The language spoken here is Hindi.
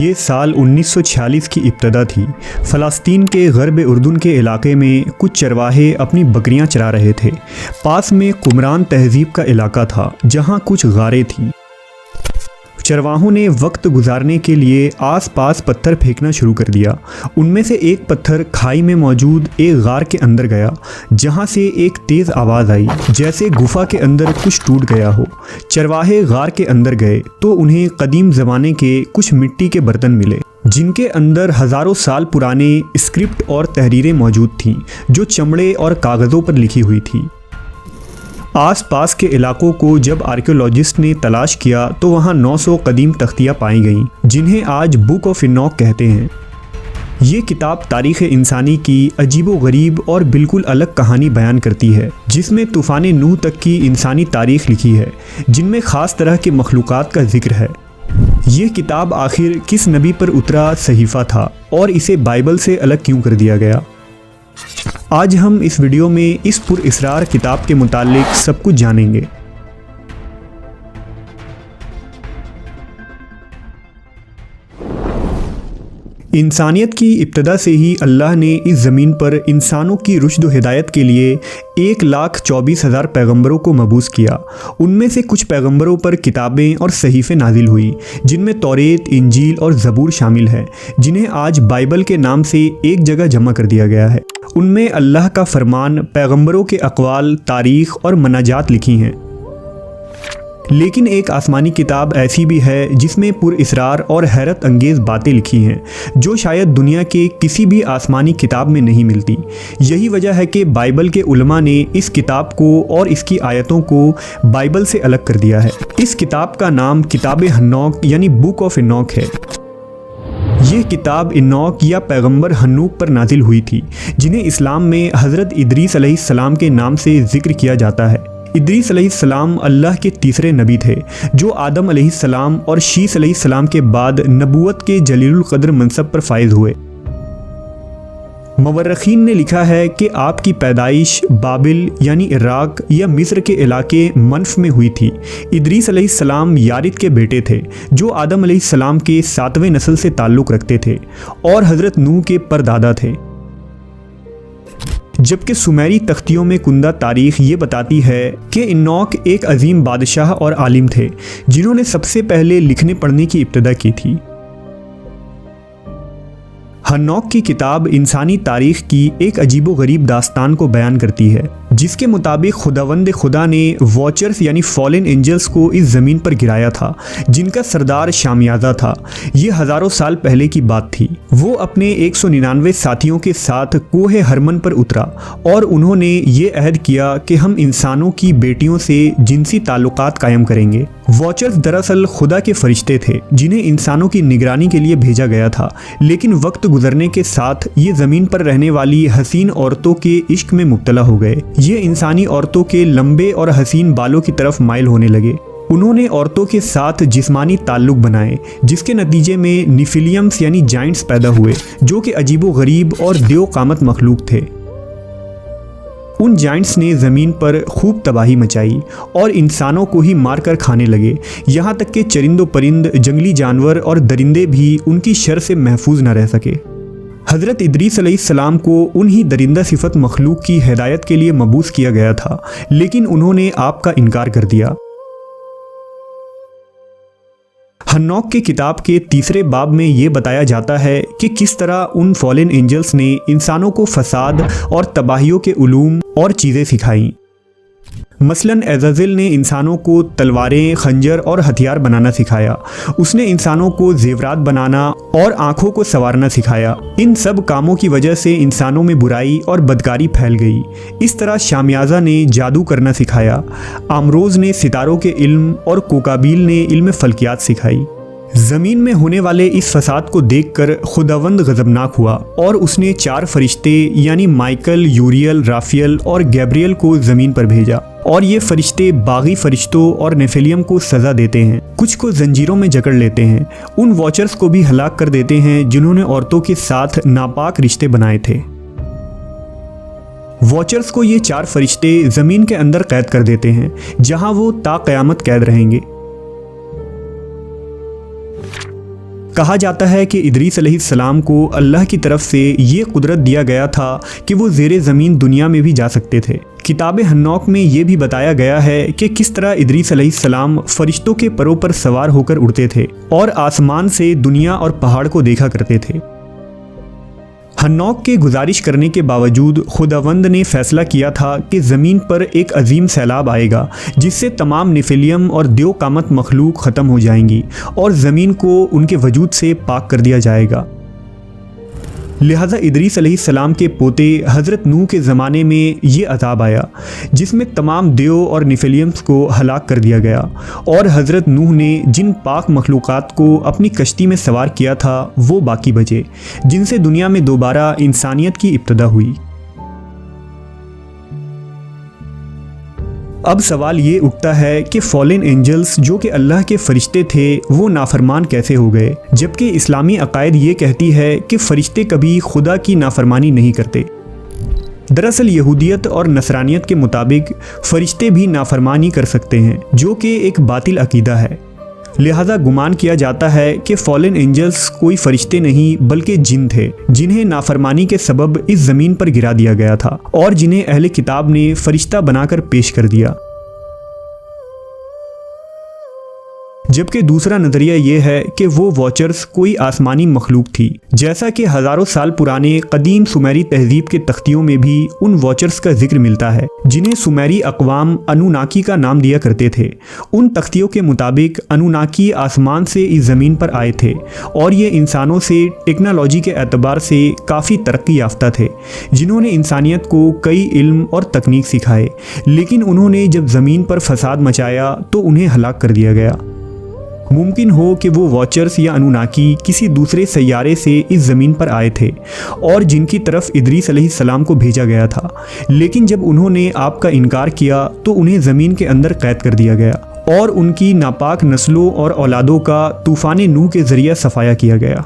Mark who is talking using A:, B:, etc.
A: ये साल 1946 की इब्तदा थी। फ़लस्तीन के ग़र्ब उर्दून के इलाके में कुछ चरवाहे अपनी बकरियां चरा रहे थे। पास में कुमरान तहज़ीब का इलाका था जहां कुछ गारें थीं। चरवाहों ने वक्त गुजारने के लिए आसपास पत्थर फेंकना शुरू कर दिया। उनमें से एक पत्थर खाई में मौजूद एक गार के अंदर गया, जहां से एक तेज़ आवाज़ आई जैसे गुफा के अंदर कुछ टूट गया हो। चरवाहे गार के अंदर गए तो उन्हें कदीम ज़माने के कुछ मिट्टी के बर्तन मिले जिनके अंदर हज़ारों साल पुराने स्क्रिप्ट और तहरीरें मौजूद थीं जो चमड़े और कागज़ों पर लिखी हुई थी। आसपास के इलाकों को जब आर्कियोलॉजिस्ट ने तलाश किया तो वहाँ 900 कदीम तख्तियाँ पाई गईं जिन्हें आज बुक ऑफ इनॉक कहते हैं। ये किताब तारीख़ इंसानी की अजीबो-गरीब और बिल्कुल अलग कहानी बयान करती है जिसमें तूफ़ान नूह तक की इंसानी तारीख़ लिखी है, जिनमें ख़ास तरह के मखलूक़ात का जिक्र है। ये किताब आखिर किस नबी पर उतरा सहीफ़ा था और इसे बाइबल से अलग क्यों कर दिया गया? आज हम इस वीडियो में इस पुरअसरार किताब के मुतालिक सब कुछ जानेंगे। इंसानियत की इब्तदा से ही अल्लाह ने इस ज़मीन पर इंसानों की रुश्द व हिदायत के लिए 1,24,000 पैगंबरों को मबूस किया। उनमें से कुछ पैगंबरों पर किताबें और सहीफ़े नाजिल हुई जिनमें तौरेत, इंजील और ज़बूर शामिल है, जिन्हें आज बाइबल के नाम से एक जगह जमा कर दिया गया है। उनमें अल्लाह का फरमान, पैगंबरों के अक़वाल, तारीख़ और मनाजात लिखी हैं। लेकिन एक आसमानी किताब ऐसी भी है जिसमें पुरअसरार और हैरत अंगेज़ बातें लिखी हैं जो शायद दुनिया के किसी भी आसमानी किताब में नहीं मिलती। यही वजह है कि बाइबल के उलमा ने इस किताब को और इसकी आयतों को बाइबल से अलग कर दिया है। इस किताब का नाम किताब हन्नोक यानी बुक ऑफ इनॉक है। ये किताब इनॉक या पैगंबर हन्नूक पर नाजिल हुई थी, जिन्हें इस्लाम में हज़रत इदरीस अलैहिस्सलाम के नाम से ज़िक्र किया जाता है। इदरीस अलैहिस्सलाम अल्लाह के तीसरे नबी थे जो आदम अलैहिस्सलाम और शीस अलैहिस्सलाम के बाद नबूवत के जलीलुल क़द्र मनसब पर फाइज हुए। मवर्रखीन ने लिखा है कि आपकी पैदाइश बाबिल यानी इराक या मिस्र के इलाके मनफ में हुई थी। इदरीस अलैहिस्सलाम यारिद के बेटे थे जो आदम अलैहिस्सलाम के 7वें नस्ल से ताल्लुक़ रखते थे और हज़रत नूह के परदादा थे। जबकि सुमेरी तख्तियों में कुंदा तारीख़ ये बताती है कि इनॉक एक अजीम बादशाह और आलिम थे जिन्होंने सबसे पहले लिखने पढ़ने की इब्तदा की थी। हन्नोक की किताब इंसानी तारीख़ की एक अजीबो-गरीब दास्तान को बयान करती है जिसके मुताबिक खुदावंद खुदा ने वॉचर्स यानी फॉलन एंजल्स को इस ज़मीन पर गिराया था जिनका सरदार शामियाज़ा था। ये हज़ारों साल पहले की बात थी। वो अपने 199 साथियों के साथ कोहे हरमन पर उतरा और उन्होंने ये अहद किया कि हम इंसानों की बेटियों से जिनसी ताल्लुकात कायम करेंगे। वॉचर्स दरअसल खुदा के फरिश्ते थे जिन्हें इंसानों की निगरानी के लिए भेजा गया था, लेकिन वक्त गुजरने के साथ ये ज़मीन पर रहने वाली हसीन औरतों के इश्क में मुब्तला हो गए। ये इंसानी औरतों के लंबे और हसीन बालों की तरफ माइल होने लगे। उन्होंने औरतों के साथ जिस्मानी ताल्लुक बनाए जिसके नतीजे में निफिलियम्स यानी जाइंट्स पैदा हुए जो कि अजीबो गरीब और देव कामत मखलूक थे। उन जाइंट्स ने ज़मीन पर खूब तबाही मचाई और इंसानों को ही मार कर खाने लगे, यहाँ तक कि चरिंदो परिंद, जंगली जानवर और दरिंदे भी उनकी शर से महफूज न रह सके। हज़रत इदरीस अलैहिस्सलाम को उन्हीं दरिंदा सिफत मखलूक की हिदायत के लिए मबूस किया गया था, लेकिन उन्होंने आपका इनकार कर दिया। हन्नोक की किताब के तीसरे बाब में ये बताया जाता है कि किस तरह उन फॉलन एंजल्स ने इंसानों को फसाद और तबाहियों के उलूम और चीज़ें सिखाईं। मसलन एज़ाज़िल ने इंसानों को तलवारें, खंजर और हथियार बनाना सिखाया। उसने इंसानों को ज़ेवरात बनाना और आँखों को संवारना सिखाया। इन सब कामों की वजह से इंसानों में बुराई और बदकारी फैल गई। इस तरह शामियाज़ा ने जादू करना सिखाया, आमरोज़ ने सितारों के इल्म और कोकाबील ने इल्म फ़ल्कियात सिखाई। ज़मीन में होने वाले इस फसाद को देखकर खुदावंद गज़बनाक हुआ और उसने 4 फरिश्ते यानी माइकल, यूरियल, राफियल और गैब्रियल को ज़मीन पर भेजा और ये फरिश्ते बागी फरिश्तों और नेफिलियम को सज़ा देते हैं। कुछ को जंजीरों में जकड़ लेते हैं। उन वॉचर्स को भी हलाक कर देते हैं जिन्होंने औरतों के साथ नापाक रिश्ते बनाए थे। वॉचर्स को ये 4 फरिश्ते ज़मीन के अंदर कैद कर देते हैं जहां वो ता क़यामत कैद रहेंगे। कहा जाता है कि इदरीस अलैहिस्सलाम को अल्लाह की तरफ से ये कुदरत दिया गया था कि वो ज़ेरे ज़मीन दुनिया में भी जा सकते थे। किताब हन्नौक में ये भी बताया गया है कि किस तरह इदरीस अलैहिस्सलाम फरिश्तों के परों पर सवार होकर उड़ते थे और आसमान से दुनिया और पहाड़ को देखा करते थे। हन्नौक के गुजारिश करने के बावजूद खुदावंद ने फैसला किया था कि ज़मीन पर एक अजीम सैलाब आएगा जिससे तमाम निफिलियम और द्योकामत मखलूक ख़त्म हो जाएंगी और ज़मीन को उनके वजूद से पाक कर दिया जाएगा। लिहाजा इदरीस अलैहिस्सलाम के पोते हज़रत नूह के ज़माने में ये अज़ाब आया जिसमें तमाम देव और निफिलियम्स को हलाक कर दिया गया और हज़रत नूह ने जिन पाक मखलूक़ात को अपनी कश्ती में सवार किया था वो बाकी बचे, जिनसे दुनिया में दोबारा इंसानियत की इब्तिदा हुई। अब सवाल ये उठता है कि फॉलन एंजल्स जो कि अल्लाह के फ़रिश्ते थे वो नाफरमान कैसे हो गए, जबकि इस्लामी अकायद ये कहती है कि फ़रिश्ते कभी खुदा की नाफरमानी नहीं करते। दरअसल यहूदियत और नसरानियत के मुताबिक फ़रिश्ते भी नाफरमानी कर सकते हैं, जो कि एक बातिल अकीदा है। लिहाजा गुमान किया जाता है कि फॉलन एंजल्स कोई फरिश्ते नहीं बल्कि जिन थे, जिन्हें नाफरमानी के सबब इस ज़मीन पर गिरा दिया गया था और जिन्हें अहले किताब ने फरिश्ता बनाकर पेश कर दिया। जबकि दूसरा नज़रिया ये है कि वो वॉचर्स कोई आसमानी मखलूक थी, जैसा कि हज़ारों साल पुराने कदीम सुमेरी तहजीब के तख्तियों में भी उन वॉचर्स का जिक्र मिलता है, जिन्हें सुमेरी अक़वाम अनुनाकी का नाम दिया करते थे। उन तख्तियों के मुताबिक अनुनाकी आसमान से इस ज़मीन पर आए थे और ये इंसानों से टेक्नोलॉजी के एतबार से काफ़ी तरक्की याफ्ता थे, जिन्होंने इंसानियत को कई इल्म और तकनीक सिखाए, लेकिन उन्होंने जब ज़मीन पर फसाद मचाया तो उन्हें हलाक कर दिया गया। मुमकिन हो कि वो वॉचर्स या अनुनाकी किसी दूसरे सैयारे से इस ज़मीन पर आए थे और जिनकी तरफ इदरीस अलैहिस्सलाम को भेजा गया था, लेकिन जब उन्होंने आपका इनकार किया तो उन्हें ज़मीन के अंदर कैद कर दिया गया और उनकी नापाक नस्लों और औलादों का तूफ़ान नूह के ज़रिए सफाया किया गया।